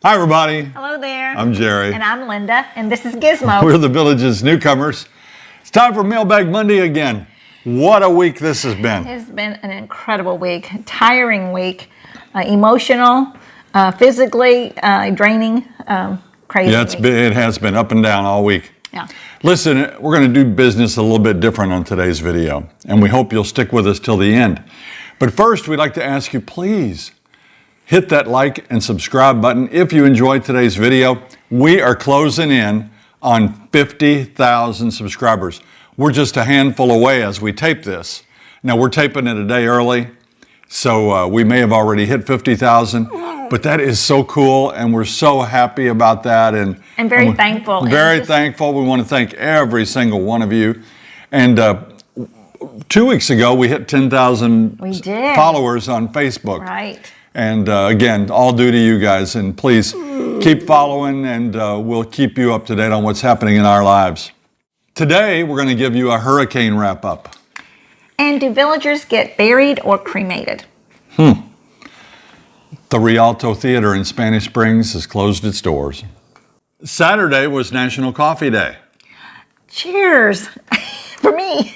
Hi, everybody. Hello there. I'm Jerry. And I'm Linda, and this is Gizmo. We're the village's newcomers. It's time for Mailbag Monday again. What a week this has been. It has been an incredible week, tiring week, emotional, physically draining, crazy. Yeah, it has been up and down all week. Yeah. Listen, we're going to do business a little bit different on today's video, and we hope you'll stick with us till the end. But first, we'd like to ask you, please hit that like and subscribe button if you enjoyed today's video. We are closing in on 50,000 subscribers. We're just a handful away as we tape this. Now, we're taping it a day early, so we may have already hit 50,000, but that is so cool, and we're so happy about that. And very thankful. Very thankful. We want to thank every single one of you. And 2 weeks ago, we hit 10,000 followers on Facebook. Right. And again, all due to you guys. And please keep following, and we'll keep you up to date on what's happening in our lives. Today, we're going to give you a hurricane wrap-up. And do villagers get buried or cremated? The Rialto Theater in Spanish Springs has closed its doors. Saturday was National Coffee Day. Cheers for me.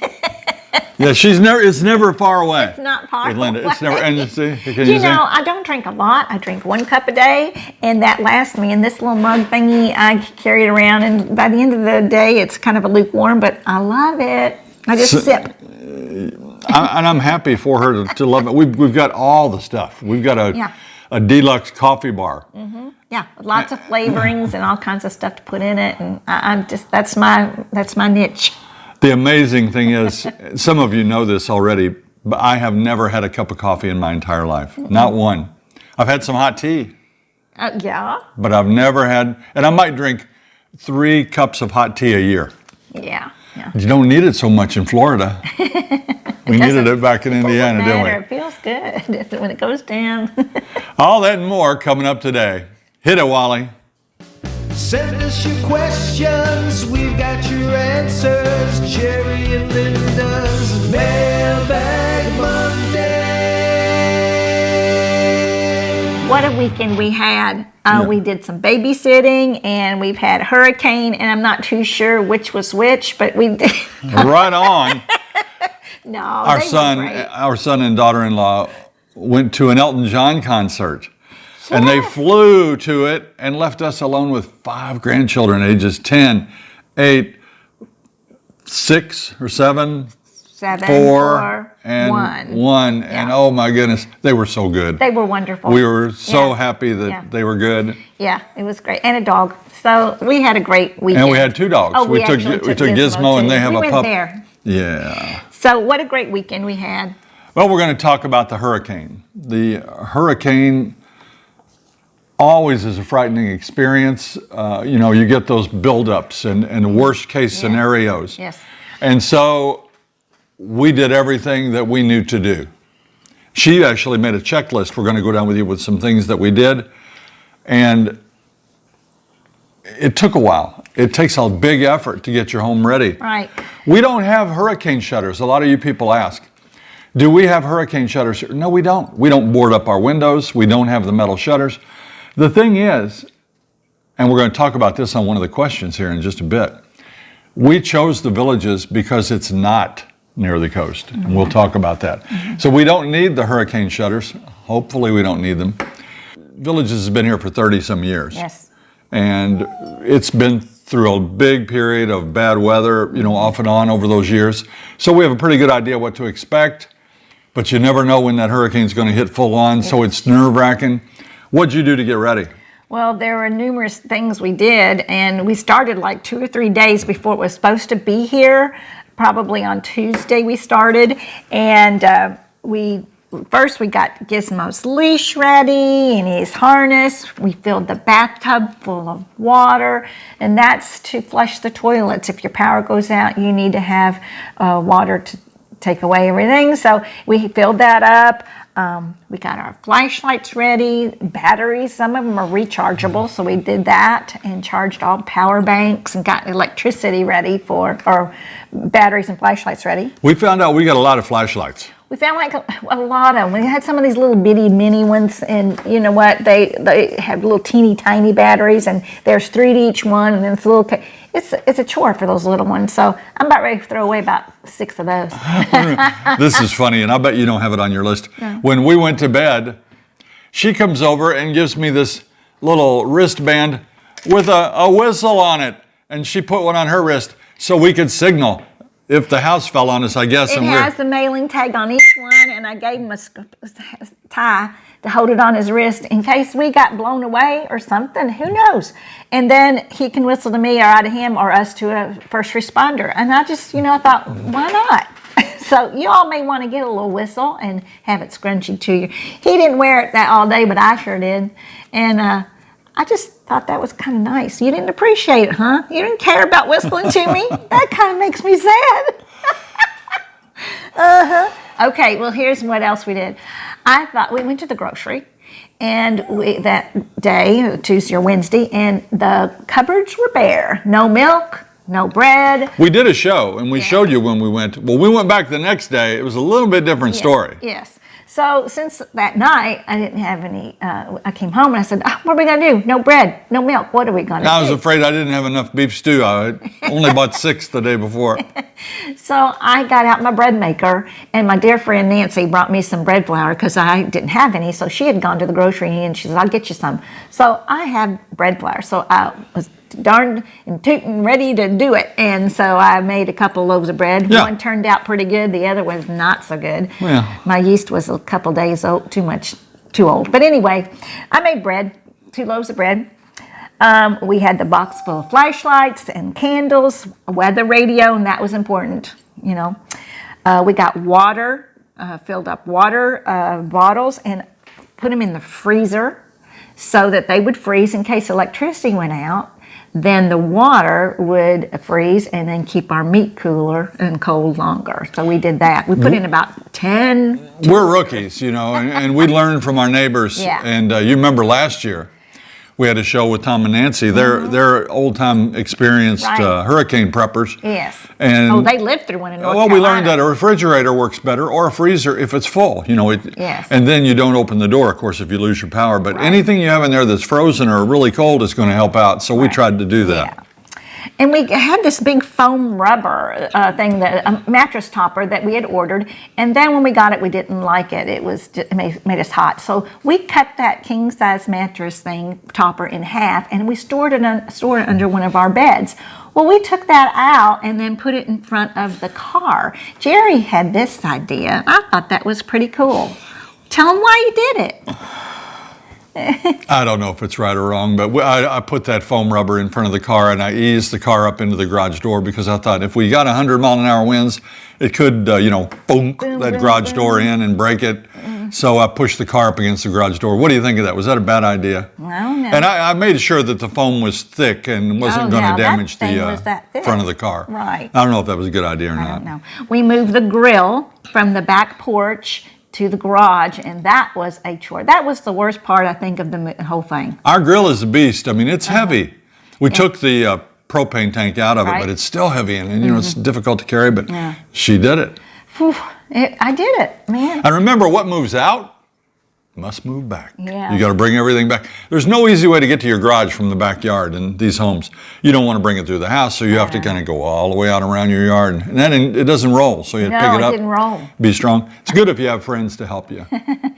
Yeah, it's never far away. It's not far away. Linda, it's never, and I don't drink a lot. I drink 1 cup a day, and that lasts me. And this little mug thingy, I carry it around, and by the end of the day, it's kind of a lukewarm, but I love it. I just sip. And I'm happy for her to love it. We've got all the stuff. We've got a deluxe coffee bar. Mm-hmm. Yeah, lots of flavorings and all kinds of stuff to put in it, and that's my niche. The amazing thing is, some of you know this already, but I have never had a cup of coffee in my entire life. Mm-hmm. Not one. I've had some hot tea. Yeah. But I've never had, and I might drink 3 cups of hot tea a year. Yeah. You don't need it so much in Florida. We needed it back in Indiana, didn't we? It feels good when it goes down. All that and more coming up today. Hit it, Wally. Send us your questions, we've got your answers. Jerry and Linda's Mailbag Monday. What a weekend we had. We did some babysitting, and we've had a hurricane, and I'm not too sure which was which, but we did. Right on. No, our son and daughter-in-law went to an Elton John concert. Yes. And they flew to it and left us alone with 5 grandchildren, ages 10, 8, 6 or 7, 4, and 1. Yeah. And oh my goodness, they were so good. They were wonderful. We were so happy that they were good. Yeah, it was great. And a dog. So we had a great weekend. And we had 2 dogs. Oh, we took Gizmo, and they have a pup. There. Yeah. So what a great weekend we had. Well, we're going to talk about the hurricane. The hurricane always is a frightening experience. You get those buildups and worst case scenarios. Yes. And so we did everything that we knew to do. She actually made a checklist. We're going to go down with you with some things that we did. And it took a while. It takes a big effort to get your home ready. Right. We don't have hurricane shutters. A lot of you people ask, do we have hurricane shutters? No, we don't. We don't board up our windows. We don't have the metal shutters. The thing is, and we're going to talk about this on one of the questions here in just a bit, we chose the villages because it's not near the coast. Mm-hmm. And we'll talk about that. Mm-hmm. So we don't need the hurricane shutters. Hopefully we don't need them. Villages has been here for 30 some years. Yes. And it's been through a big period of bad weather, off and on over those years. So we have a pretty good idea what to expect, but you never know when that hurricane's going to hit full on, so it's nerve-wracking. What'd you do to get ready? Well, there were numerous things we did, and we started like 2 or 3 days before it was supposed to be here. Probably on Tuesday we started, and we got Gizmo's leash ready and his harness. We filled the bathtub full of water, and that's to flush the toilets. If your power goes out, you need to have water to take away everything. So we filled that up. We got our flashlights ready, batteries. Some of them are rechargeable, so we did that and charged all power banks and got electricity ready for our batteries and flashlights ready. We found out we got a lot of flashlights. we found like a lot of them. We had some of these little bitty mini ones, and you know what? They have little teeny tiny batteries, and there's 3 to each one, and then it's a little. It's a chore for those little ones. So I'm about ready to throw away about 6 of those. This is funny, and I bet you don't have it on your list. No. When we went to bed, she comes over and gives me this little wristband with a whistle on it, and she put one on her wrist so we could signal if the house fell on us, I guess. It has the mailing tag on each one, and I gave him a tie to hold it on his wrist in case we got blown away or something. Who knows? And then he can whistle to me or I to him or us to a first responder. And I just, I thought, why not? So you all may want to get a little whistle and have it scrunched to you. He didn't wear it that all day, but I sure did. And I just thought that was kind of nice. You didn't appreciate it, huh? You didn't care about whistling to me? That kind of makes me sad. Okay, well, here's what else we did. I thought we went to the grocery, and that day, Tuesday or Wednesday, and the cupboards were bare. No milk, no bread. We did a show, and we showed you when we went. Well, we went back the next day. It was a little bit different story. Yes. So since that night, I didn't have any, I came home and I said, what are we going to do? No bread, no milk. What are we going to do? I was afraid I didn't have enough beef stew. I only bought 6 the day before. So I got out my bread maker, and my dear friend Nancy brought me some bread flour because I didn't have any. So she had gone to the grocery, and she said, I'll get you some. So I have bread flour. So I was darned and tootin' ready to do it. And so I made a couple loaves of bread. Yeah. One turned out pretty good. The other was not so good. Yeah. My yeast was a couple days old, too old. But anyway, I made bread, 2 loaves of bread. We had the box full of flashlights and candles, a weather radio, and that was important, We got water, filled up water bottles and put them in the freezer so that they would freeze in case electricity went out. Then the water would freeze and then keep our meat cooler and cold longer. So we did that. We put in about 10. We're rookies, and we learned from our neighbors. Yeah. And you remember last year, we had a show with Tom and Nancy. They're old-time experienced hurricane preppers. Yes. And they lived through one in North Well, Carolina. we learned that a refrigerator works better, or a freezer if it's full. Yes. And then you don't open the door, of course, if you lose your power. But anything you have in there that's frozen or really cold is going to help out. So we tried to do that. Yeah. And we had this big foam rubber thing, a mattress topper that we had ordered. And then when we got it, we didn't like it. It made us hot. So we cut that king size mattress topper in half, and we stored it under one of our beds. Well, we took that out and then put it in front of the car. Jerry had this idea. I thought that was pretty cool. Tell him why you did it. I don't know if it's right or wrong, but I put that foam rubber in front of the car, and I eased the car up into the garage door because I thought if we got 100-mile-an-hour winds, it could, boom, that garage door in and break it. So I pushed the car up against the garage door. What do you think of that? Was that a bad idea? I don't know. And I made sure that the foam was thick and wasn't going to damage the front of the car. Right. I don't know if that was a good idea or not. I don't know. We moved the grill from the back porch to the garage, and that was a chore. That was the worst part, I think, of the whole thing. Our grill is a beast. I mean, it's heavy. We took the propane tank out of it, but it's still heavy, and it's difficult to carry, but she did it. Whew, I did it, man. And remember, what moves out must move back. Yeah. You got to bring everything back. There's no easy way to get to your garage from the backyard in these homes. You don't want to bring it through the house, so you have to kind of go all the way out around your yard. And then it doesn't roll, so you have to pick it up. It didn't roll. Be strong. It's good if you have friends to help you.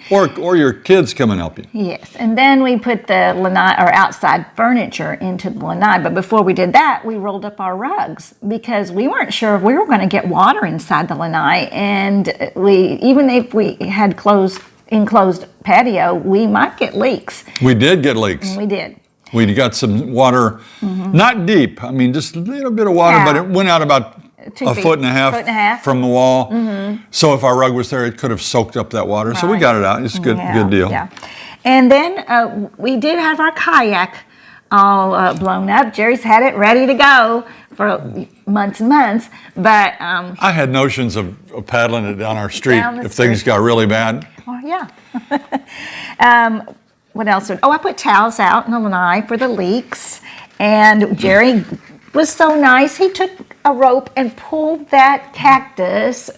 or your kids come and help you. Yes, and then we put the lanai, or outside furniture, into the lanai. But before we did that, we rolled up our rugs because we weren't sure if we were going to get water inside the lanai. And even if we had enclosed patio, we might get leaks. We did get leaks. And we did. We got some water, not deep. I mean, just a little bit of water, but it went out about 2 a feet. foot and a half from the wall. So if our rug was there, it could have soaked up that water. So we got it out. It's a good deal. Yeah. And then we did have our kayak all blown up. Jerry's had it ready to go for months and months, but I had notions of paddling it down our street if things got really bad. Oh, yeah. What else? I put towels out in the lanai for the leaks. And Jerry was so nice. He took a rope and pulled that cactus.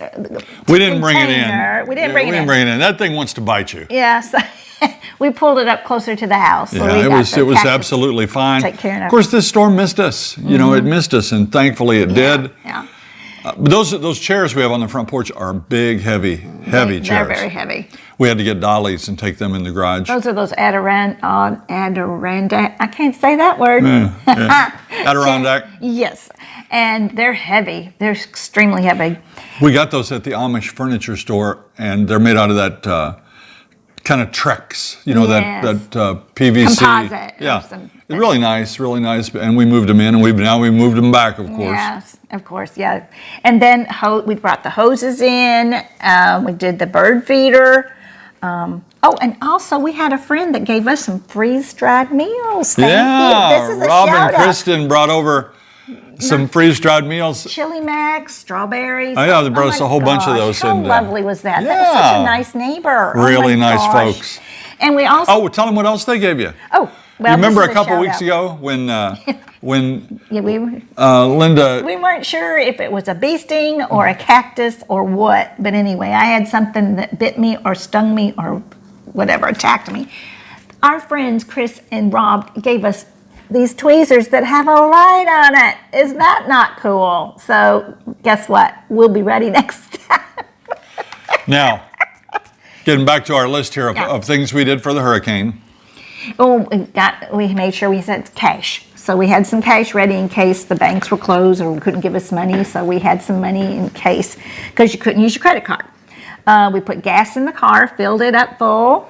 We didn't bring it container. in. We didn't bring it in. That thing wants to bite you. Yes. We pulled it up closer to the house. So Yeah, it was absolutely fine. Take care of course, this storm missed us. You know, it missed us, and thankfully it did. Yeah. But those chairs we have on the front porch are big, heavy chairs. They're very heavy. We had to get dollies and take them in the garage. Those are those Adirondack. I can't say that word. Yeah. Adirondack. Yes, and they're heavy. They're extremely heavy. We got those at the Amish furniture store, and they're made out of that kind of Trex, you know, Yes. that PVC. Composite. Yeah, it's really nice, and we moved them in, and we moved them back, of course. Yes, of course, yeah. And then we brought the hoses in. We did the bird feeder. And also we had a friend that gave us some freeze-dried meals. Thank you. This is a Rob and shout-out. Kristen brought over some freeze-dried meals. Chili Max, strawberries. Oh, yeah, they brought us my a whole bunch of gosh, those. How And, lovely was that? That was such yeah. a nice neighbor. Really oh my nice gosh. folks. And we also... Oh, tell them what else they gave you. Oh, well, you remember this a is couple weeks shout-out. ago when Yeah, Linda... we weren't sure if it was a bee sting or a cactus or what, but anyway, I had something that bit me or stung me or whatever, attacked me. Our friends Chris and Rob gave us these tweezers that have a light on it. Is that not cool? So guess what? We'll be ready next time. Now, getting back to our list here Yeah. of things we did for the hurricane. Oh, we made sure we said cash. So we had some cash ready in case the banks were closed or couldn't give us money. So we had some money in case, because you couldn't use your credit card. We put gas in the car, filled it up full.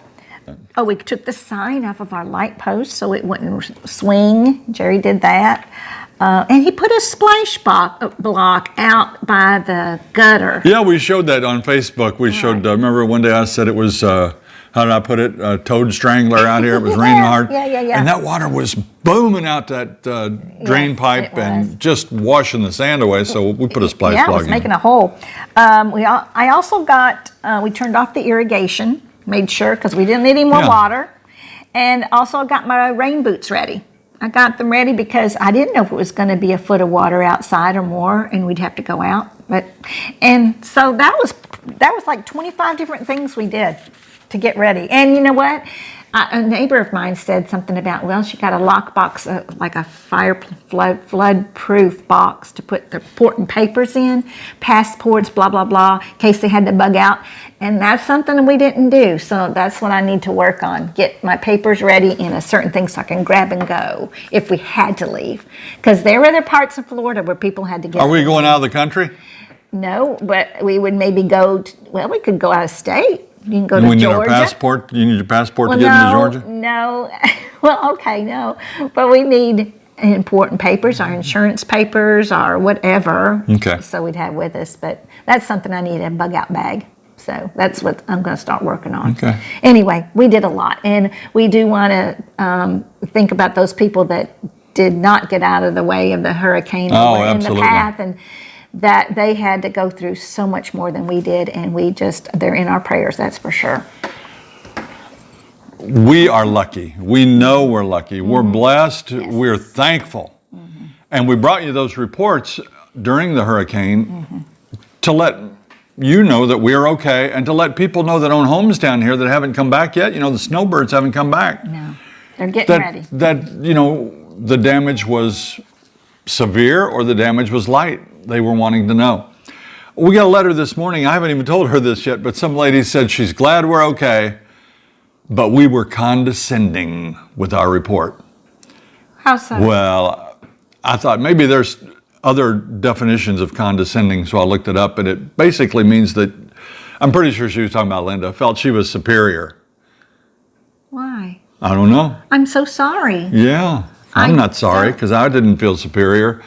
Oh, we took the sign off of our light post so it wouldn't swing. Jerry did that. And he put a splash block out by the gutter. Yeah, we showed that on Facebook. We showed, remember one day I said it was, how did I put it? Toad strangler out here. It was raining hard. Yeah. And that water was booming out that drain Yes, pipe it was. and just washing the sand away. So we put a splash Yeah, it block was in. making a hole. I also got, we turned off the irrigation, made sure, because we didn't need any more Yeah. water. And also got my rain boots ready. I got them ready because I didn't know if it was going to be a foot of water outside or more, and we'd have to go out. And so that was like 25 different things we did to get ready. And you know what? A neighbor of mine said something about, well, she got a lock box, like a flood proof box to put the important papers in, passports, blah, blah, blah, in case they had to bug out. And that's something we didn't do. So that's what I need to work on. Get my papers ready in a certain thing so I can grab and go if we had to leave. Because there were other parts of Florida where people had to get. Are we going out of the country? No, but we would maybe go, we could go out of state. You can go to We need Georgia. our passport. You need your passport Well, to get into no, Georgia? no. Well, okay, no. But we need important papers, our insurance papers, our whatever. Okay. So we'd have with us. But that's something I need, a bug out bag. So that's what I'm going to start working on. Okay. Anyway, we did a lot. And we do want to think about those people that did not get out of the way of the hurricane Oh, or in absolutely. the path. And that they had to go through so much more than we did. And they're in our prayers, that's for sure. We are lucky. We know we're lucky. We're blessed. Yes. We're thankful. And we brought you those reports during the hurricane to let you know that we're okay and to let people know that own homes down here that haven't come back yet. You know, the snowbirds haven't come back. No, they're getting ready. That, you know, the damage was severe or the damage was light. They were wanting to know. We got a letter this morning. I haven't even told her this yet, but some lady said she's glad we're okay, but we were condescending with our report. How so? Well, I thought maybe there's other definitions of condescending, so I looked it up, and it basically means that, I'm pretty sure she was talking about Linda, felt she was superior. Why? I don't know. I'm so sorry. Yeah, I'm not sorry, don't- because I didn't feel superior.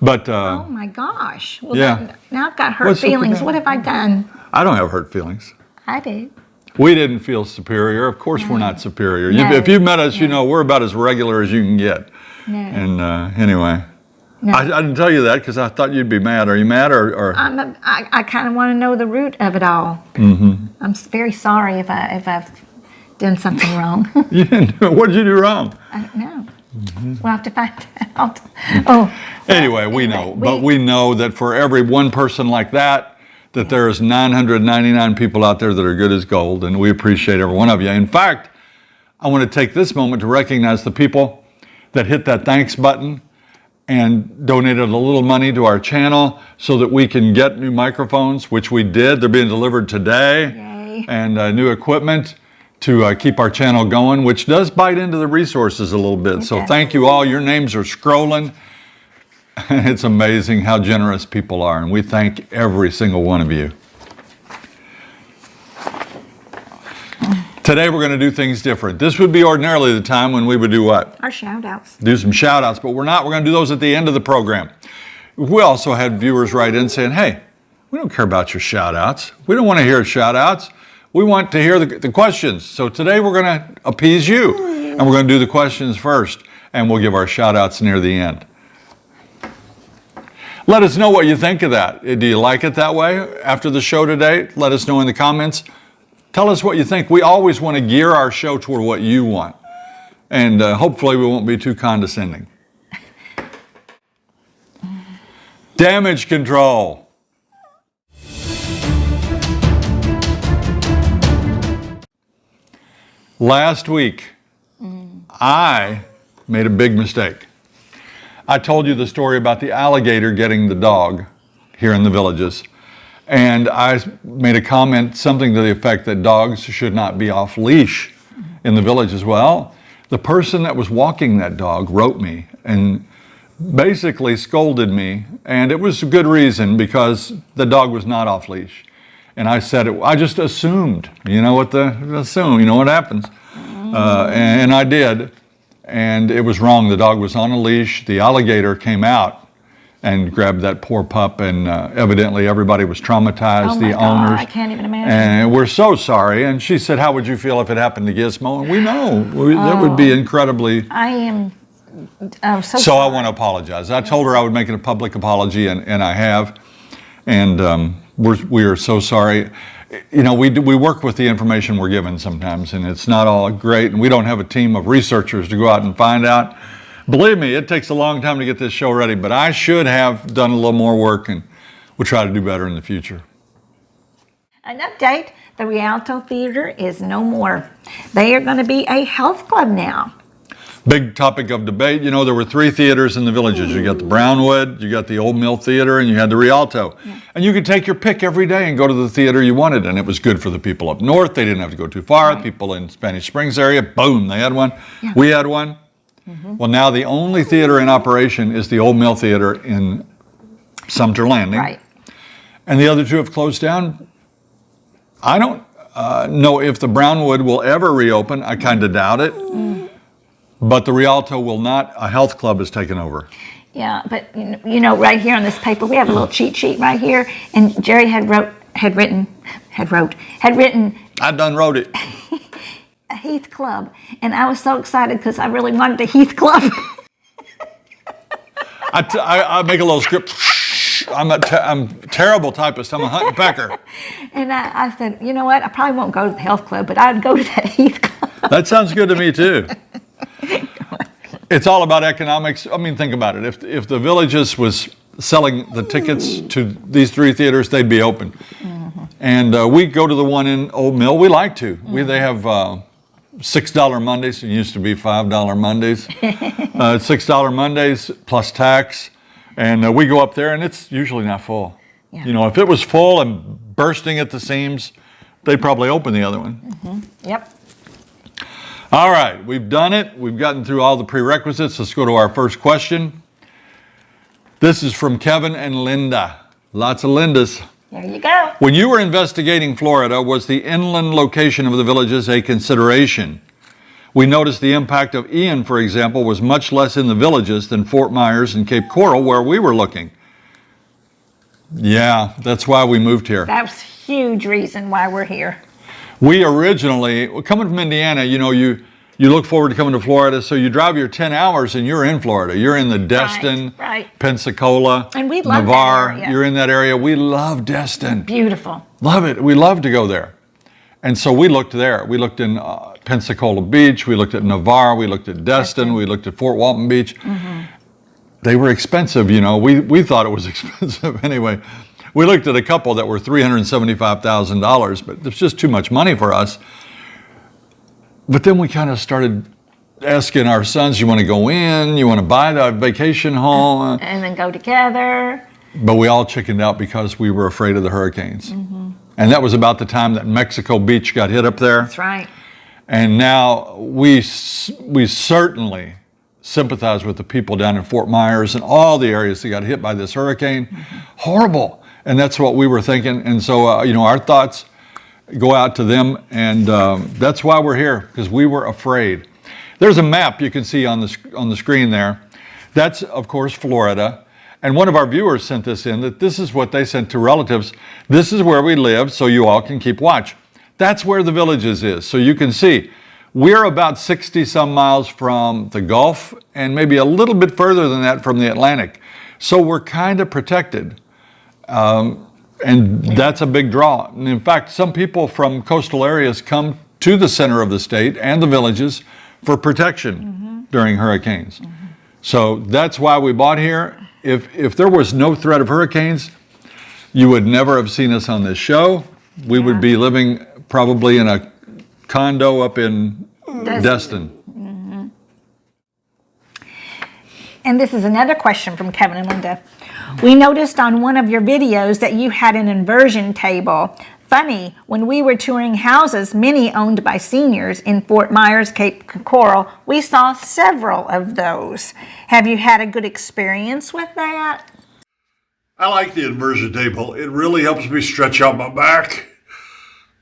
But Oh my gosh. Well, Yeah. now I've got hurt What's the feelings. problem? What have I done? I don't have hurt feelings. I do. We didn't feel superior. Of course we're not superior. No. If you've met us, you know we're about as regular as you can get. No. And anyway, No. I didn't tell you that because I thought you'd be mad. Are you mad or? I kind of want to know the root of it all. Mm-hmm. I'm very sorry if I've done something wrong. You didn't do it. What did you do wrong? I don't know. We'll have to find out. Oh. Anyway, we know. But we know that for every one person like that, that there's 999 people out there that are good as gold, and we appreciate every one of you. In fact, I want to take this moment to recognize the people that hit that thanks button and donated a little money to our channel so that we can get new microphones, which we did. They're being delivered today. Yay. And new equipment to keep our channel going, which does bite into the resources a little bit. So thank you all. Your names are scrolling. It's amazing how generous people are, and we thank every single one of you. Today we're going to do things different. This would be ordinarily the time when we would do what? Our shout outs. Do some shout outs, but we're not. We're going to do those at the end of the program. We also had viewers write in saying, hey, we don't care about your shout outs. We don't want to hear shout outs. We want to hear the questions. So today we're going to appease you, and we're going to do the questions first, and we'll give our shout outs near the end. Let us know what you think of that. Do you like it that way after the show today? Let us know in the comments. Tell us what you think. We always want to gear our show toward what you want. And hopefully we won't be too condescending. Damage control. Last week, I made a big mistake. I told you the story about the alligator getting the dog here in the Villages. And I made a comment, something to the effect that dogs should not be off leash in the Villages. Well, the person that was walking that dog wrote me and basically scolded me. And it was a good reason, because the dog was not off leash. And I said it, I just assumed, you know what happens. And I did. And it was wrong. The dog was on a leash. The alligator came out and grabbed that poor pup, and evidently everybody was traumatized, the owners. I can't even imagine. And we're so sorry. And she said, how would you feel if it happened to Gizmo? And we know that would be incredibly... I am so sorry. I want to apologize. I told her I would make it a public apology, and I have. And we are so sorry. You know, we work with the information we're given sometimes, and it's not all great, and we don't have a team of researchers to go out and find out. Believe me, it takes a long time to get this show ready, but I should have done a little more work, and we'll try to do better in the future. An update, the Rialto Theater is no more. They are going to be a health club now. Big topic of debate. You know, there were 3 theaters in the Villages. You got the Brownwood, you got the Old Mill Theater, and you had the Rialto. Yeah. And you could take your pick every day and go to the theater you wanted, and it was good for the people up north. They didn't have to go too far. Right. People in Spanish Springs area, boom, they had one. Yeah. We had one. Mm-hmm. Well, now the only theater in operation is the Old Mill Theater in Sumter Landing. Right. And the other 2 have closed down. I don't know if the Brownwood will ever reopen. I kind of doubt it. But the Rialto will not. A health club has taken over. Yeah, but you know, right here on this paper, we have a little cheat sheet right here, and Jerry had written. I done wrote it. A Heath Club, and I was so excited because I really wanted a Heath Club. I make a little script. I'm a terrible typist. I'm a hunt and pecker. And I said, you know what? I probably won't go to the health club, but I'd go to that Heath Club. That sounds good to me too. It's all about economics. I mean, think about it. If the Villages was selling the tickets to these 3 theaters, they'd be open. Mm-hmm. And we go to the one in Old Mill. We like to. Mm-hmm. They have $6 Mondays. It used to be $5 Mondays. $6 Mondays plus tax. And we go up there, and it's usually not full. Yeah. You know, if it was full and bursting at the seams, they'd probably open the other one. Mm-hmm. Yep. All right, we've done it. We've gotten through all the prerequisites. Let's go to our first question. This is from Kevin and Linda. Lots of Lindas. There you go. When you were investigating Florida, was the inland location of the Villages a consideration? We noticed the impact of Ian, for example, was much less in the Villages than Fort Myers and Cape Coral, where we were looking. Yeah, that's why we moved here. That was a huge reason why we're here. We originally, coming from Indiana, you know, you look forward to coming to Florida, so you drive your 10 hours and you're in Florida. You're in the Destin, right. Pensacola, and we love Navarre. That area. You're in that area. We love Destin. Beautiful. Love it. We love to go there. And so we looked there. We looked in Pensacola Beach, we looked at Navarre, we looked at Destin, we looked at Fort Walton Beach. They were expensive, you know. We thought it was expensive anyway. We looked at a couple that were $375,000, but it's just too much money for us. But then we kind of started asking our sons, you want to go in? You want to buy the vacation home? And then go together. But we all chickened out because we were afraid of the hurricanes. And that was about the time that Mexico Beach got hit up there. That's right. And now we certainly sympathize with the people down in Fort Myers and all the areas that got hit by this hurricane. Horrible. And that's what we were thinking. And so, you know, our thoughts go out to them. And that's why we're here, because we were afraid. There's a map you can see on the screen there. That's, of course, Florida. And one of our viewers sent this in, that this is what they sent to relatives. This is where we live, so you all can keep watch. That's where the Villages is. So you can see, we're about 60 some miles from the Gulf and maybe a little bit further than that from the Atlantic. So we're kind of protected. And that's a big draw. And in fact, some people from coastal areas come to the center of the state and the Villages for protection during hurricanes. So that's why we bought here. If there was no threat of hurricanes, you would never have seen us on this show. We would be living probably in a condo up in Destin. And this is another question from Kevin and Linda. We noticed on one of your videos that you had an inversion table. Funny, when we were touring houses, many owned by seniors in Fort Myers, Cape Coral, we saw several of those. Have you had a good experience with that? I like the inversion table. It really helps me stretch out my back.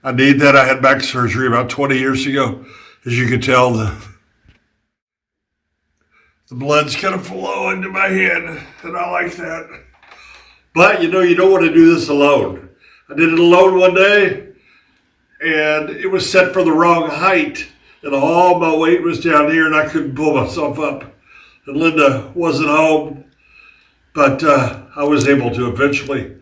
I need that. I had back surgery about 20 years ago. As you can tell, the blood's kind of flowing to my head, and I like that. But, you know, you don't want to do this alone. I did it alone one day, and it was set for the wrong height, and all my weight was down here, and I couldn't pull myself up. And Linda wasn't home, but I was able to eventually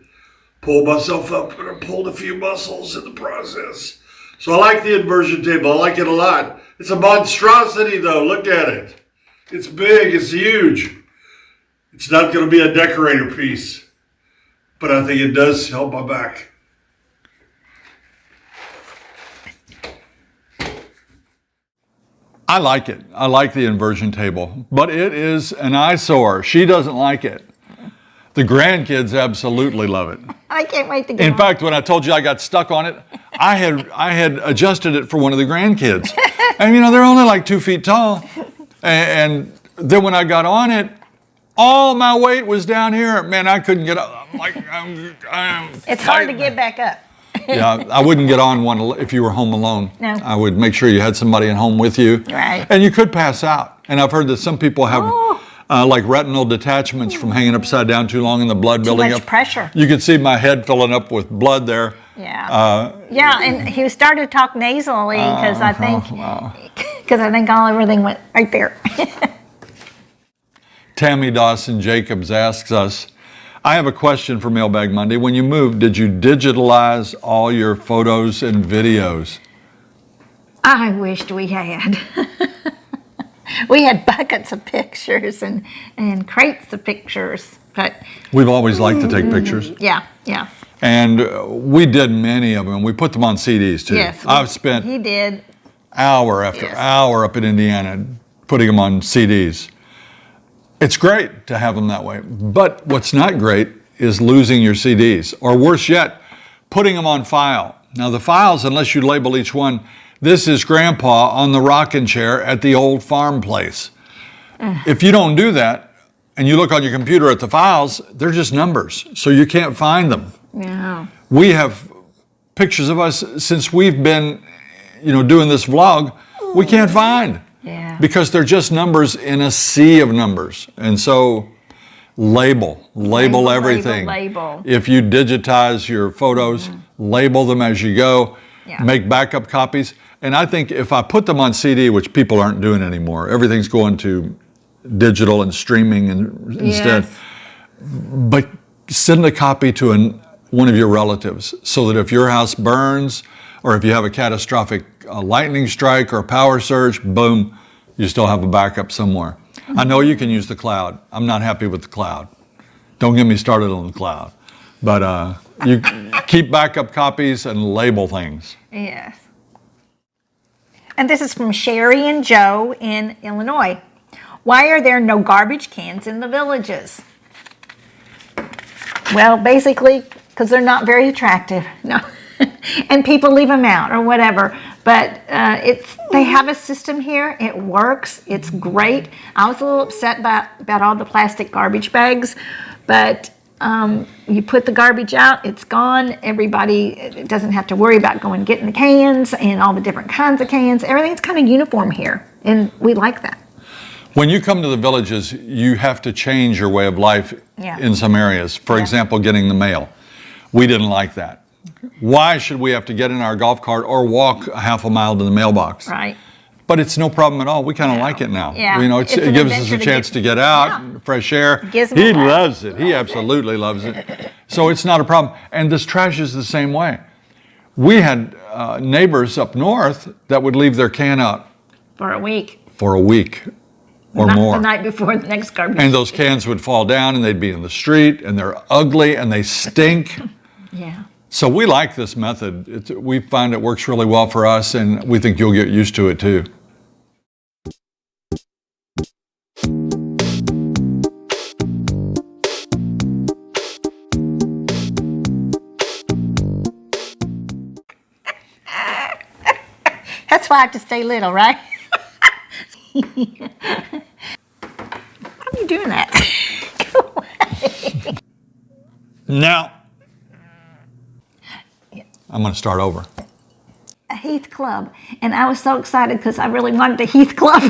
pull myself up, and I pulled a few muscles in the process. So I like the inversion table. I like it a lot. It's a monstrosity, though. Look at it. It's big. It's huge. It's not going to be a decorator piece, but I think it does help my back. I like it. I like the inversion table, but it is an eyesore. She doesn't like it. The grandkids absolutely love it. I can't wait to get In on. fact, when I told you I got stuck on it, I had adjusted it for one of the grandkids. And you know, they're only like 2 feet tall. And then when I got on it, all my weight was down here. Man, I couldn't get up. I'm like, It's hard to get back up. Yeah, I wouldn't get on one if you were home alone. No. I would make sure you had somebody at home with you. Right. And you could pass out. And I've heard that some people have like retinal detachments from hanging upside down too long and the blood building much up. pressure. You could see my head filling up with blood there. Yeah. Yeah, and he started to talk nasally because I think everything went right there. Tammy Dawson Jacobs asks us, I have a question for Mailbag Monday. When you moved, did you digitalize all your photos and videos? I wished we had. We had buckets of pictures and crates of pictures, but We've always liked to take pictures. yeah. And we did many of them. We put them on CDs too. Yes. I've spent He did. hour after Yes. hour up in Indiana putting them on CDs. It's great to have them that way. But what's not great is losing your CDs, or worse yet, putting them on file. Now the files, unless you label each one, this is Grandpa on the rocking chair at the old farm place. If you don't do that, and you look on your computer at the files, they're just numbers, so you can't find them. Yeah. We have pictures of us since we've been, doing this vlog, we can't find. Yeah. Because they're just numbers in a sea of numbers. And so label everything. Label. If you digitize your photos, label them as you go, Yeah. make backup copies. And I think if I put them on CD, which people aren't doing anymore, everything's going to digital and streaming instead. Yes. But send a copy to one of your relatives so that if your house burns or if you have a catastrophic lightning strike or a power surge, boom, you still have a backup somewhere. I know you can use the cloud. I'm not happy with the cloud. Don't get me started on the cloud. But you keep backup copies and label things. Yes. And this is from Sherry and Joe in Illinois. Why are there no garbage cans in the villages? Well, basically, because they're not very attractive. No. And people leave them out or whatever. But they have a system here. It works. It's great. I was a little upset about all the plastic garbage bags, but you put the garbage out, it's gone. Everybody doesn't have to worry about going and getting the cans and all the different kinds of cans. Everything's kind of uniform here, and we like that. When you come to the villages, you have to change your way of life in some areas. For example, getting the mail. We didn't like that. Why should we have to get in our golf cart or walk a half a mile to the mailbox? Right. But it's no problem at all. We kind of like it now. Yeah. It gives us a chance to get out, fresh air. Gizmo He loves it. He absolutely loves it. So it's not a problem. And this trash is the same way. We had neighbors up north that would leave their can out For a week. Or more. The night before the next garbage. And those cans would fall down and they'd be in the street and they're ugly and they stink. Yeah. So we like this method. We find it works really well for us, and we think you'll get used to it too. That's why I have to stay little, right? How are you doing that? Go away. Now, I'm going to start over. A Heath Club, and I was so excited because I really wanted a Heath Club.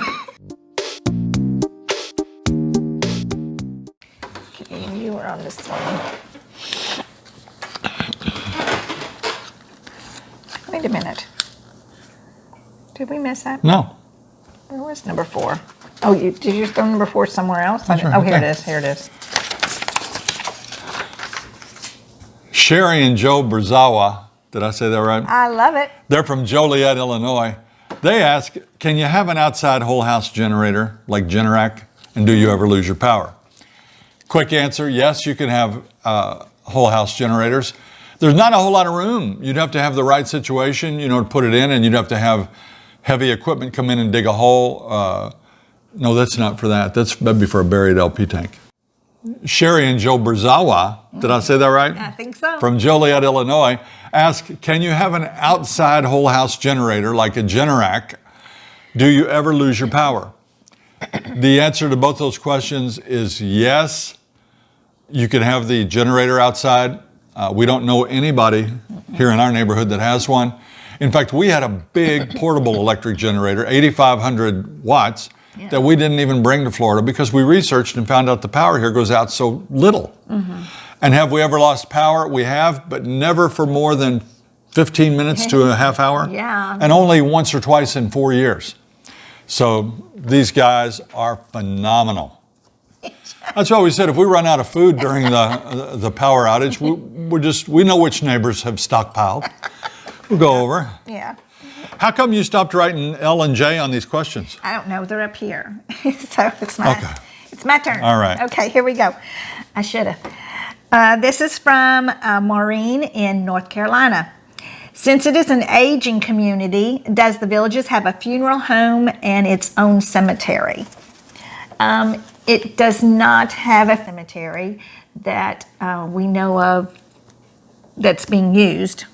Okay, you were on this one. Wait a minute. Did we miss that? No. Where was number 4? Oh, did you throw number 4 somewhere else? That's right, Oh, here okay. it is. Here it is. Sherry and Joe Brzawa, did I say that right? I love it. They're from Joliet, Illinois. They ask, can you have an outside whole house generator like Generac, and do you ever lose your power? Quick answer, yes, you can have whole house generators. There's not a whole lot of room. You'd have to have the right situation, to put it in, and you'd have to have heavy equipment come in and dig a hole. No, that's not for that. That'd be for a buried LP tank. Sherry and Joe Brzawa, did I say that right? I think so. From Joliet, Illinois, ask, can you have an outside whole house generator like a Generac? Do you ever lose your power? The answer to both those questions is yes. You can have the generator outside. We don't know anybody here in our neighborhood that has one. In fact, we had a big portable electric generator, 8,500 watts, that we didn't even bring to Florida because we researched and found out the power here goes out so little. And have we ever lost power? We have, but never for more than 15 minutes to a half hour. Yeah. And only once or twice in 4 years. So these guys are phenomenal. That's why we said if we run out of food during the power outage, we know which neighbors have stockpiled. We'll go over. Yeah. How come you stopped writing L and J on these questions? I don't know. They're up here. So it's my turn. All right. Okay, here we go. I should have. This is from Maureen in North Carolina. Since it is an aging community, does the Villages have a funeral home and its own cemetery? It does not have a cemetery that we know of that's being used.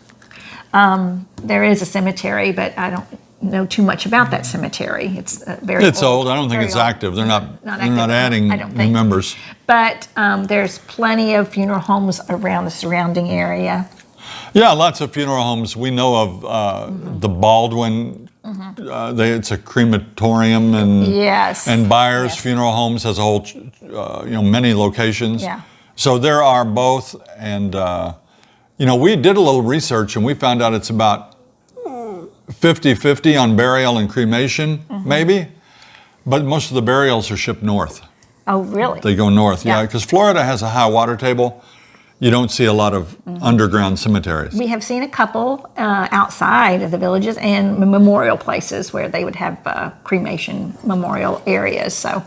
There is a cemetery, but I don't know too much about that cemetery. It's very old. I don't think it's active. They're not adding new members. But there's plenty of funeral homes around the surrounding area. Yeah, lots of funeral homes. We know of the Baldwin. It's a crematorium, and Byers Funeral Homes has a whole, many locations. Yeah. So there are both, and we did a little research and we found out it's about 50-50 on burial and cremation, maybe, but most of the burials are shipped north. Oh, really? They go north, Yeah. because Florida has a high water table, You don't see a lot of underground cemeteries. We have seen a couple outside of the villages and memorial places where they would have cremation memorial areas. So,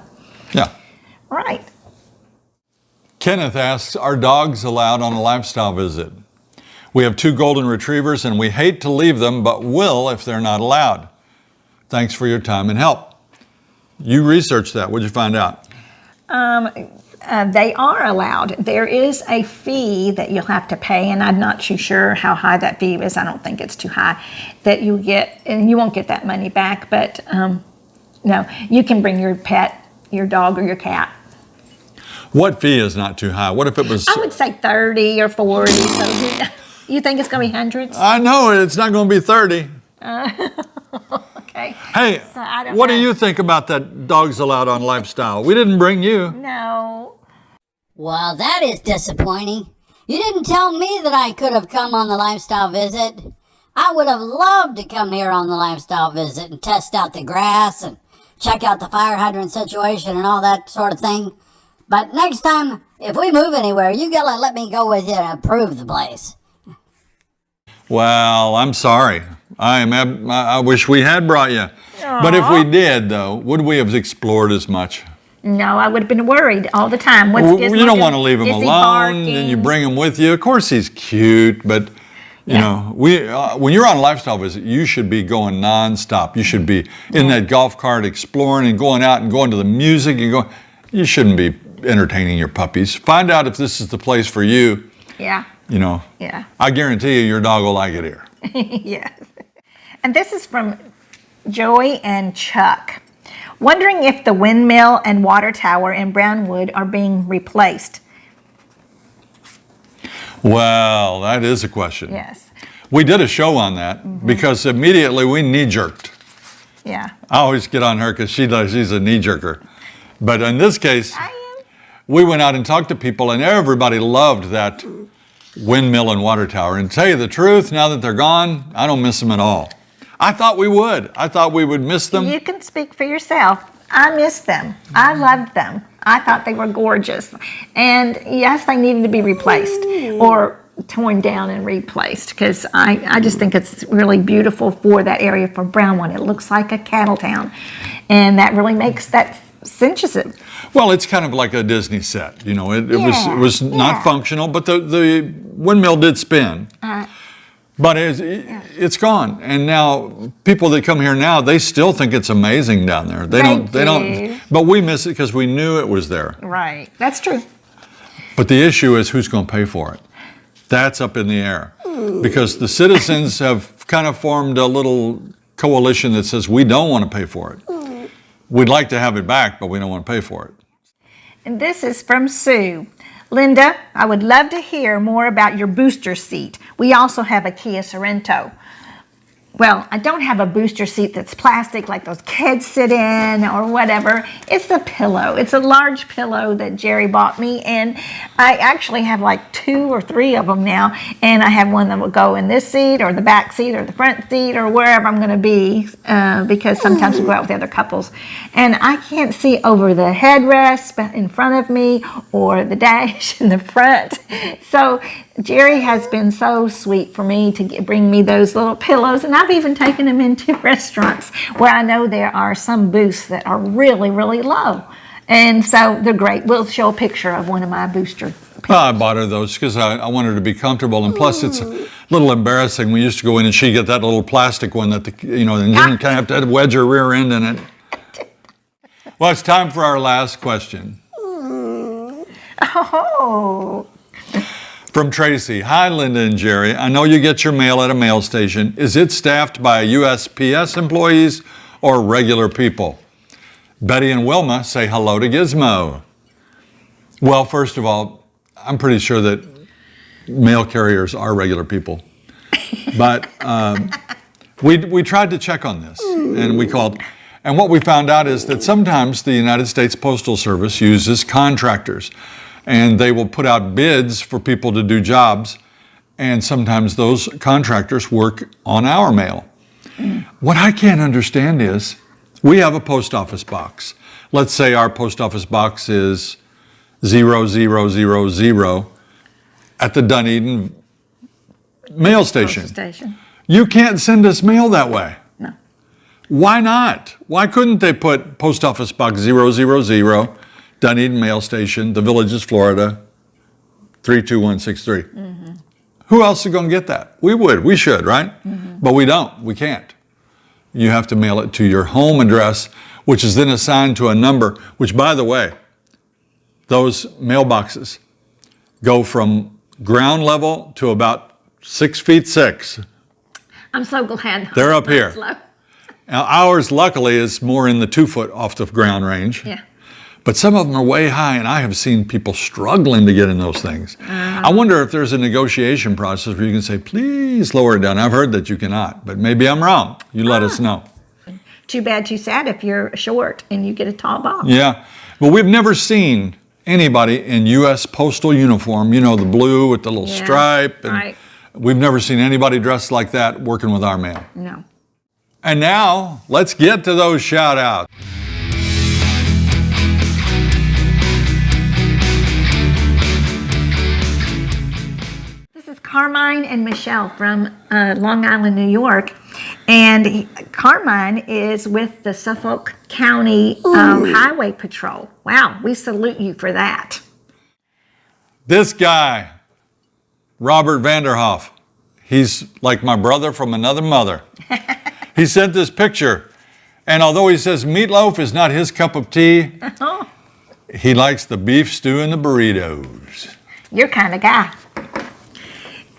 Yeah. right. Kenneth asks, are dogs allowed on a lifestyle visit? We have 2 golden retrievers and we hate to leave them, but will if they're not allowed. Thanks for your time and help. You researched that. What did you find out? They are allowed. There is a fee that you'll have to pay, and I'm not too sure how high that fee is. I don't think it's too high that you get, and you won't get that money back, but no, you can bring your pet, your dog or your cat. What fee is not too high? What if it was... I would say 30 or 40. So you think it's going to be hundreds? I know it's not going to be 30. Okay. Hey, So I don't what know. do you think about that dogs allowed on lifestyle? We didn't bring you. No. Well, that is disappointing. You didn't tell me that I could have come on the lifestyle visit. I would have loved to come here on the lifestyle visit and test out the grass and check out the fire hydrant situation and all that sort of thing. But next time, if we move anywhere, you gotta let me go with you to approve the place. Well, I'm sorry. I wish we had brought you. But if we did, though, would we have explored as much? No, I would have been worried all the time. What's Well, Gizmo you don't doing? want to leave him Is he alone, barking? and you bring him with you. Of course, he's cute, but you know, when you're on a lifestyle visit, you should be going nonstop. You should be in that golf cart exploring and going out and going to the music and going. You shouldn't be entertaining your puppies. Find out if this is the place for you. Yeah. You know. Yeah. I guarantee you, your dog will like it here. Yes. And this is from Joey and Chuck. Wondering if the windmill and water tower in Brownwood are being replaced. Well, that is a question. Yes. We did a show on that because immediately we knee-jerked. Yeah. I always get on her because she's a knee-jerker. But in this case, I am. we went out and talked to people and everybody loved that windmill and water tower. And to tell you the truth, now that they're gone, I don't miss them at all. I thought we would. I thought we would miss them. You can speak for yourself. I missed them. I loved them. I thought they were gorgeous. And yes, they needed to be replaced or torn down and replaced because I just think it's really beautiful for that area for Brownwood. It looks like a cattle town. And that really makes that cinches it. Well, it's kind of like a Disney set. You know, it was Yeah. not functional, but the windmill did spin. But it's gone, and now people that come here now, they still think it's amazing down there. They don't. But we miss it because we knew it was there. Right. That's true. But the issue is who's going to pay for it. That's up in the air because the citizens have kind of formed a little coalition that says we don't want to pay for it. We'd like to have it back, but we don't want to pay for it. And this is from Sue. Linda, I would love to hear more about your booster seat. We also have a Kia Sorento. Well, I don't have a booster seat that's plastic like those kids sit in or whatever. It's a pillow. It's a large pillow that Jerry bought me, and I actually have like 2 or 3 of them now, and I have one that will go in this seat or the back seat or the front seat or wherever I'm going to be because sometimes we go out with other couples. And I can't see over the headrest in front of me or the dash in the front. So Jerry has been so sweet for me to bring me those little pillows, and I've even taken them into restaurants where I know there are some booths that are really, really low. And so they're great. We'll show a picture of one of my booster pillows. Well, I bought her those because I wanted her to be comfortable, and plus it's a little embarrassing. We used to go in and she'd get that little plastic one that, and you kind of have to wedge her rear end in it. Well, it's time for our last question. Oh. From Tracy. Hi, Linda and Jerry. I know you get your mail at a mail station. Is it staffed by USPS employees or regular people? Betty and Wilma say hello to Gizmo. Well, first of all, I'm pretty sure that mail carriers are regular people. But we tried to check on this, and we called. And what we found out is that sometimes the United States Postal Service uses contractors, and they will put out bids for people to do jobs, and sometimes those contractors work on our mail. What I can't understand is we have a post office box. Let's say our post office box is 0000, at the Dunedin mail station. Station. You can't send us mail that way. No. Why not? Why couldn't they put Post Office Box 000, Dunedin Mail Station, The Villages, Florida, 32163? Who else is going to get that? We would. We should, right? But we don't. We can't. You have to mail it to your home address, which is then assigned to a number, which, by the way, those mailboxes go from ground level to about 6 feet 6. I'm so glad. They're up here. Low. Now, ours, luckily, is more in the 2 foot off the ground range. Yeah. But some of them are way high, and I have seen people struggling to get in those things. I wonder if there's a negotiation process where you can say, please lower it down. I've heard that you cannot, but maybe I'm wrong. You let us know. Too bad, too sad if you're short and you get a tall box. Yeah, but we've never seen anybody in U.S. postal uniform, you know, the blue with the little stripe. And right. We've never seen anybody dressed like that working with our mail. No. And now, let's get to those shout-outs. This is Carmine and Michelle from Long Island, New York. And Carmine is with the Suffolk County Highway Patrol. Wow, we salute you for that. This guy, Robert Vanderhoff, he's like my brother from another mother. He sent this picture, and although he says meatloaf is not his cup of tea, he likes the beef stew and the burritos. Your kind of guy.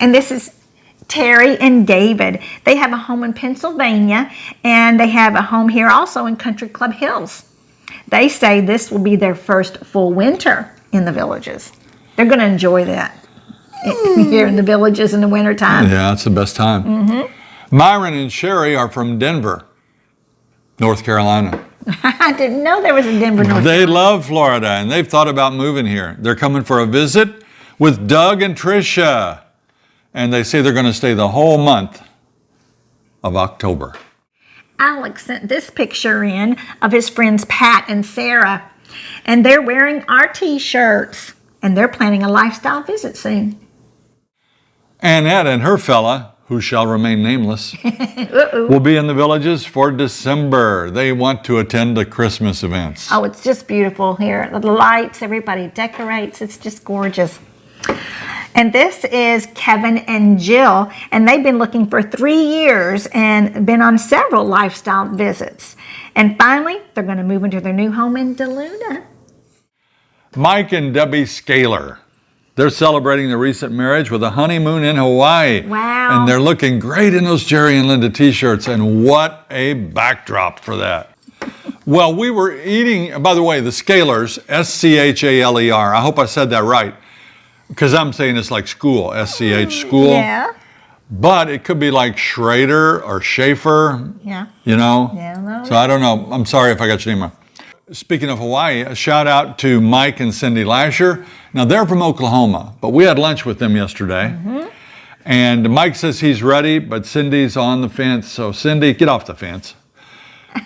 And this is Terry and David. They have a home in Pennsylvania, and they have a home here also in Country Club Hills. They say this will be their first full winter in the Villages. They're going to enjoy that here in the Villages in the wintertime. Yeah, it's the best time. Myron and Sherry are from Denver, North Carolina. I didn't know there was a Denver, North They Carolina. love Florida, and they've thought about moving here. They're coming for a visit with Doug and Tricia, and they say they're going to stay the whole month of October. Alex sent this picture in of his friends Pat and Sarah, and they're wearing our t-shirts, and they're planning a lifestyle visit soon. Annette and her fella, who shall remain nameless, will be in the Villages for December. They want to attend the Christmas events. Oh, it's just beautiful here. The lights, everybody decorates. It's just gorgeous. And this is Kevin and Jill, and they've been looking for 3 years and been on several lifestyle visits. And finally, they're going to move into their new home in DeLuna. Mike and Debbie Scaler. They're celebrating their recent marriage with a honeymoon in Hawaii. Wow. And they're looking great in those Jerry and Linda t-shirts, and what a backdrop for that. Well, we were eating, by the way, the Scalers, S-C-H-A-L-E-R. I hope I said that right, because I'm saying it's like school, S-C-H, school. Yeah. But it could be like Schrader or Schaefer, Yeah. you know? Yeah, no. So I don't know. I'm sorry if I got your name wrong. Speaking of Hawaii, a shout out to Mike and Cindy Lasher. Now, they're from Oklahoma, but we had lunch with them yesterday. And Mike says he's ready, but Cindy's on the fence. So, Cindy, get off the fence.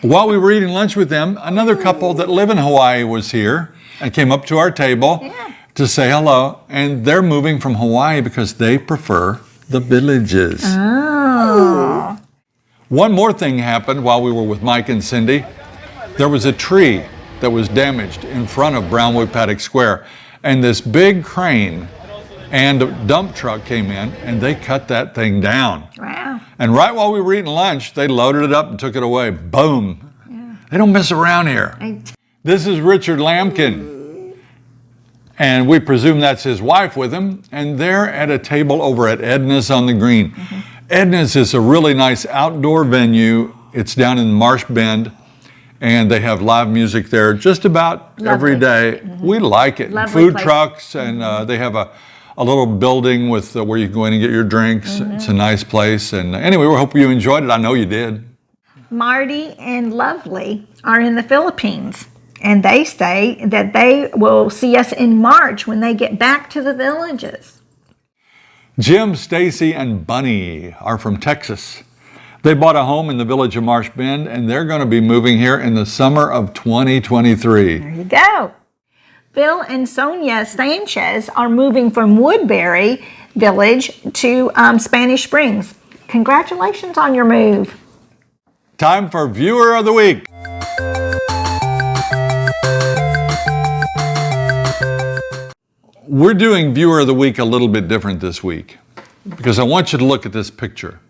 While we were eating lunch with them, another couple that live in Hawaii was here and came up to our table to say hello. And they're moving from Hawaii because they prefer the Villages. Oh. One more thing happened while we were with Mike and Cindy. There was a tree that was damaged in front of Brownwood Paddock Square, and this big crane and a dump truck came in and they cut that thing down. Wow. And right while we were eating lunch, they loaded it up and took it away. Boom. Yeah. They don't mess around here. This is Richard Lampkin, and we presume that's his wife with him, and they're at a table over at Edna's on the Green. Edna's is a really nice outdoor venue. It's down in Marsh Bend. And they have live music there just about every day. We like it. Lovely Food place. trucks, and they have a little building with where you can go in and get your drinks. It's a nice place. And anyway, we hope you enjoyed it. I know you did. Marty and Lovely are in the Philippines, and they say that they will see us in March when they get back to the Villages. Jim, Stacy, and Bunny are from Texas. They bought a home in the village of Marsh Bend, and they're going to be moving here in the summer of 2023. There you go. Phil and Sonia Sanchez are moving from Woodbury Village to Spanish Springs. Congratulations on your move. Time for Viewer of the Week. We're doing Viewer of the Week a little bit different this week because I want you to look at this picture.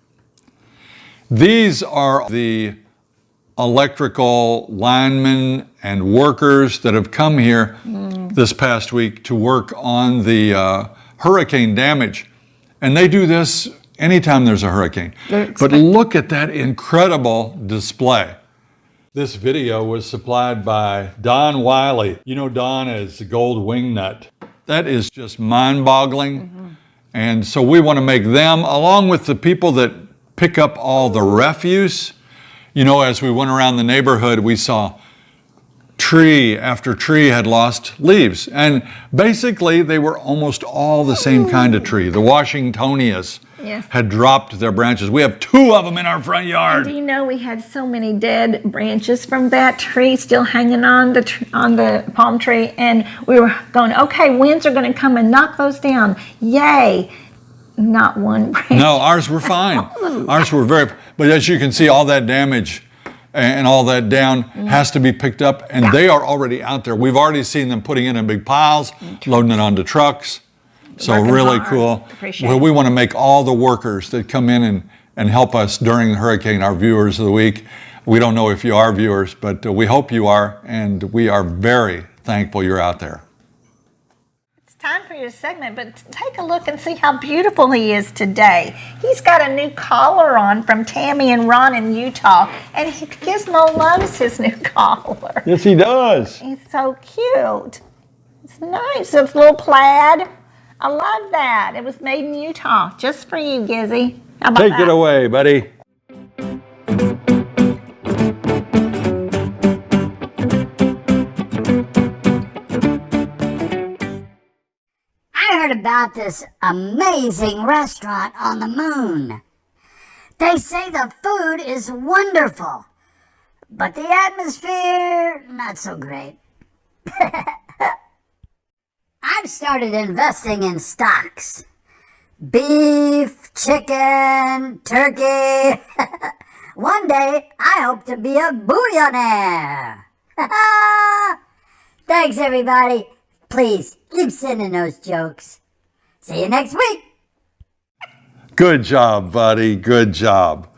These are the electrical linemen and workers that have come here this past week to work on the hurricane damage. And they do this anytime there's a hurricane. But look at that incredible display. This video was supplied by Don Wiley. You know Don as the Gold Wingnut. That is just mind-boggling. And so we want to make them, along with the people that pick up all the refuse. You know, as we went around the neighborhood, we saw tree after tree had lost leaves. And basically, they were almost all the same kind of tree. The Washingtonias had dropped their branches. We have 2 of them in our front yard. Do you know we had so many dead branches from that tree still hanging on the palm tree? And we were going, okay, winds are going to come and knock those down. Yay. Not one branch. No, ours were fine. Ours were but as you can see, all that damage and all that down has to be picked up, and they are already out there. We've already seen them putting it in big piles, loading it onto trucks. So Working really hard. cool. Appreciate Well, it. we want to make all the workers that come in and help us during the hurricane our viewers of the week. We don't know if you are viewers, but we hope you are, and we are very thankful you're out there. It's time for your segment, but take a look and see how beautiful he is today. He's got a new collar on from Tammy and Ron in Utah, and Gizmo loves his new collar. Yes, he does. He's so cute. It's nice. It's a little plaid. I love that. It was made in Utah, just for you, Gizzy. How about Take that? it away, buddy. I heard about this amazing restaurant on the moon. They say the food is wonderful, but the atmosphere, not so great. I've started investing in stocks. Beef, chicken, turkey. One day, I hope to be a billionaire. Thanks, everybody. Please, keep sending those jokes. See you next week. Good job, buddy. Good job.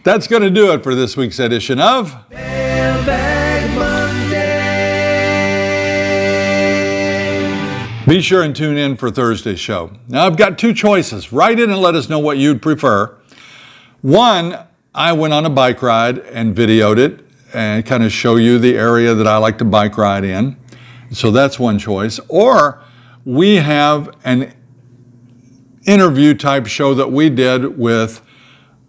That's going to do it for this week's edition of Mailbag Monday. Be sure and tune in for Thursday's show. Now, I've got 2 choices. Write in and let us know what you'd prefer. One, I went on a bike ride and videoed it and kind of show you the area that I like to bike ride in. So that's one choice. Or we have an interview type show that we did with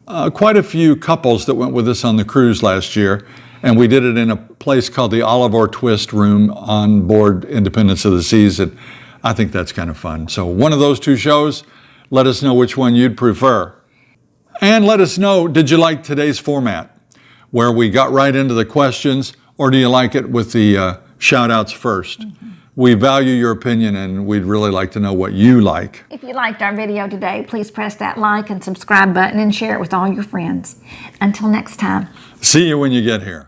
quite a few couples that went with us on the cruise last year. And we did it in a place called the Olive Twist Room on board Independence of the Seas. And I think that's kind of fun. So one of those 2 shows, let us know which one you'd prefer. And let us know, did you like today's format where we got right into the questions, or do you like it with the shout outs first? We value your opinion, and we'd really like to know what you like. If you liked our video today, please press that like and subscribe button and share it with all your friends. Until next time. See you when you get here.